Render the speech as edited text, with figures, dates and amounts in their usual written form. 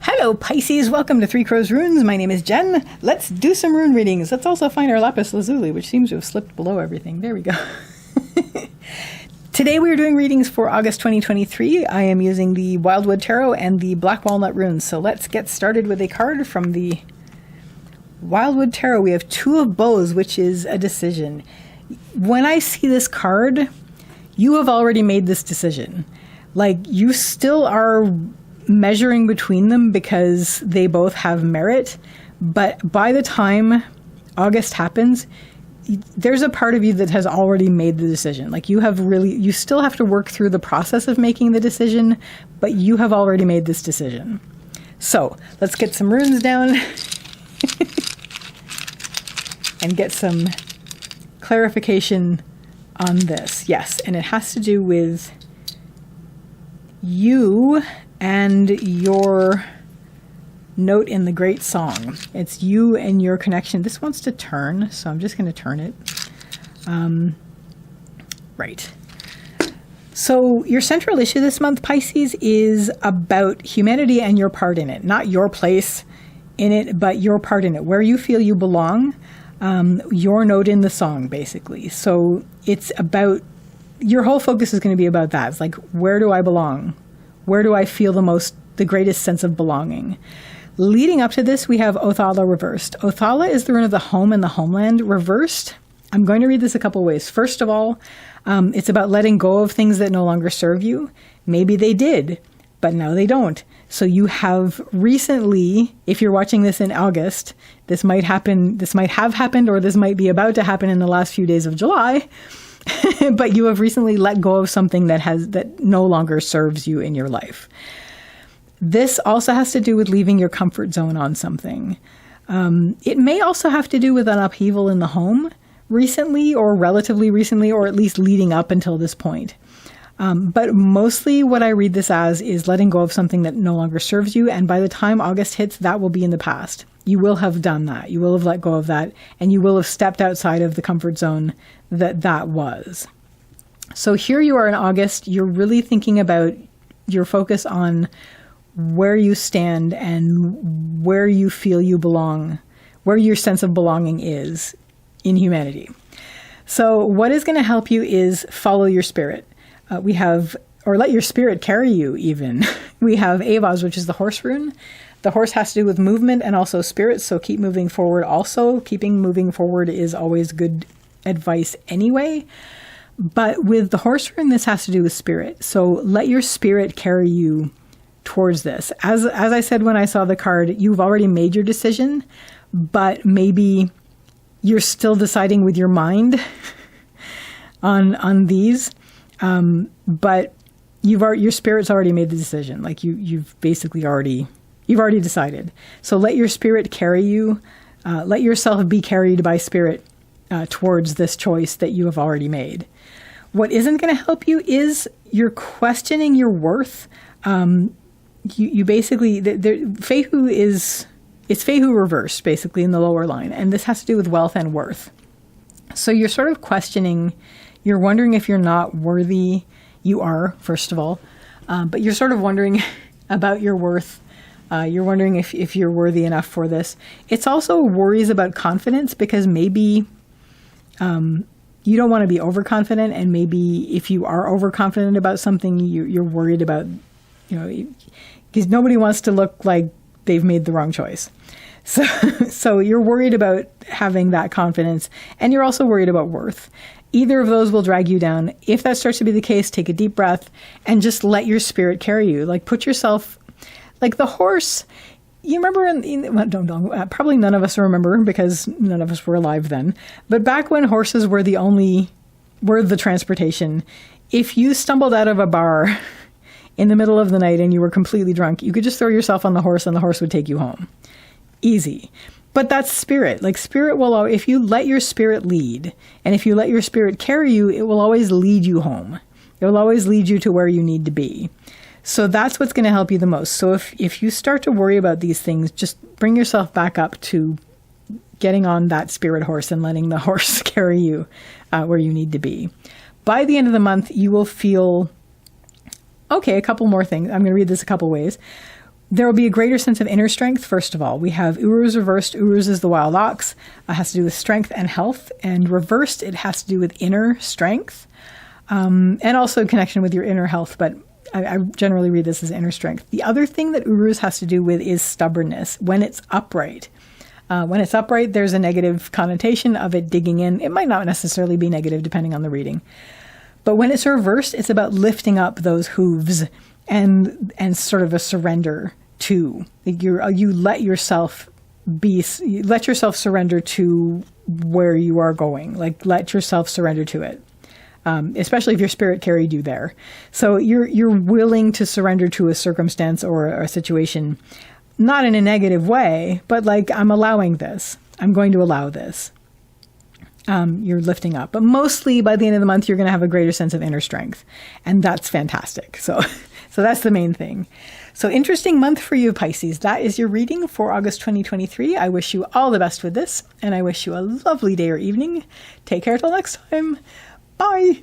Hello Pisces, welcome to Three Crows Runes. My name is Jen. Let's do some rune readings. Let's also find our lapis lazuli, which seems to have slipped below everything. There we go. Today we are doing readings for August 2023. I am using the Wildwood Tarot and the Black Walnut runes. So let's get started with a card from the Wildwood Tarot. We have Two of Bows, which is a decision. When I see this card, you have already made this decision. Like, you still are measuring between them because they both have merit, but by the time August happens, there's a part of you that has already made the decision. Like, you still have to work through the process of making the decision, but you have already made this decision. So let's get some runes down and get some clarification on this. Yes, and it has to do with you and your note in the great song. It's you and your connection. This wants to turn, so I'm just going to turn it. Right. So your central issue this month, Pisces, is about humanity and your part in it. Not your place in it, but your part in it. Where you feel you belong, your note in the song, basically. So it's about, your whole focus is going to be about that. It's like, where do I belong? Where do I feel the greatest sense of belonging? Leading up to this, we have Othala reversed. Othala is the rune of the home and the homeland. Reversed, I'm going to read this a couple ways. First of all, it's about letting go of things that no longer serve you. Maybe they did, but now they don't. So you have recently, if you're watching this in August, this might have happened, or this might be about to happen in the last few days of July. But you have recently let go of something that no longer serves you in your life. This also has to do with leaving your comfort zone on something. It may also have to do with an upheaval in the home recently, or relatively recently, or at least leading up until this point. But mostly what I read this as is letting go of something that no longer serves you. And by the time August hits, that will be in the past. You will have done that. You will have let go of that. And you will have stepped outside of the comfort zone that was. So here you are in August. You're really thinking about your focus on where you stand and where you feel you belong, where your sense of belonging is in humanity. So what is going to help you is follow your spirit. Or let your spirit carry you even. We have Avaz, which is the horse rune. The horse has to do with movement and also spirit, so keep moving forward. Also, keeping moving forward is always good advice anyway. But with the horse rune, this has to do with spirit. So let your spirit carry you towards this. As I said when I saw the card, you've already made your decision, but maybe you're still deciding with your mind on these. But your spirit's already made the decision. Like you've basically already decided. So let your spirit carry you. Let yourself be carried by spirit towards this choice that you have already made. What isn't going to help you is you're questioning your worth. You basically, Fehu it's Fehu reversed basically in the lower line. And this has to do with wealth and worth. So you're sort of questioning, you're wondering if you're not worthy. You are, first of all, but you're sort of wondering about your worth. You're wondering if you're worthy enough for this. It's also worries about confidence, because maybe you don't want to be overconfident, and maybe if you are overconfident about something, you're worried about, because nobody wants to look like they've made the wrong choice. So you're worried about having that confidence, and you're also worried about worth. Either of those will drag you down. If that starts to be the case, take a deep breath and just let your spirit carry you. Like, put yourself, like the horse. You remember, probably none of us remember because none of us were alive then. But back when horses were the transportation, if you stumbled out of a bar in the middle of the night and you were completely drunk, you could just throw yourself on the horse and the horse would take you home. Easy. But that's spirit. Like, spirit will, if you let your spirit lead, and if you let your spirit carry you, it will always lead you home. It will always lead you to where you need to be. So that's what's going to help you the most. So if you start to worry about these things, just bring yourself back up to getting on that spirit horse and letting the horse carry you where you need to be. By the end of the month, you will feel, okay, a couple more things. I'm going to read this a couple ways. There will be a greater sense of inner strength, first of all. We have Uruz reversed. Uruz is the wild ox. It has to do with strength and health. And reversed, it has to do with inner strength. And also connection with your inner health. But I generally read this as inner strength. The other thing that Uruz has to do with is stubbornness. When it's upright. There's a negative connotation of it digging in. It might not necessarily be negative depending on the reading. But when it's reversed, it's about lifting up those hooves and sort of a surrender to. You let yourself surrender to where you are going. Like, let yourself surrender to it. Especially if your spirit carried you there. So you're willing to surrender to a circumstance or a situation, not in a negative way, but like, I'm allowing this. I'm going to allow this. You're lifting up. But mostly by the end of the month, you're going to have a greater sense of inner strength. And that's fantastic. So that's the main thing. So interesting month for you, Pisces. That is your reading for August 2023. I wish you all the best with this. And I wish you a lovely day or evening. Take care till next time. Bye.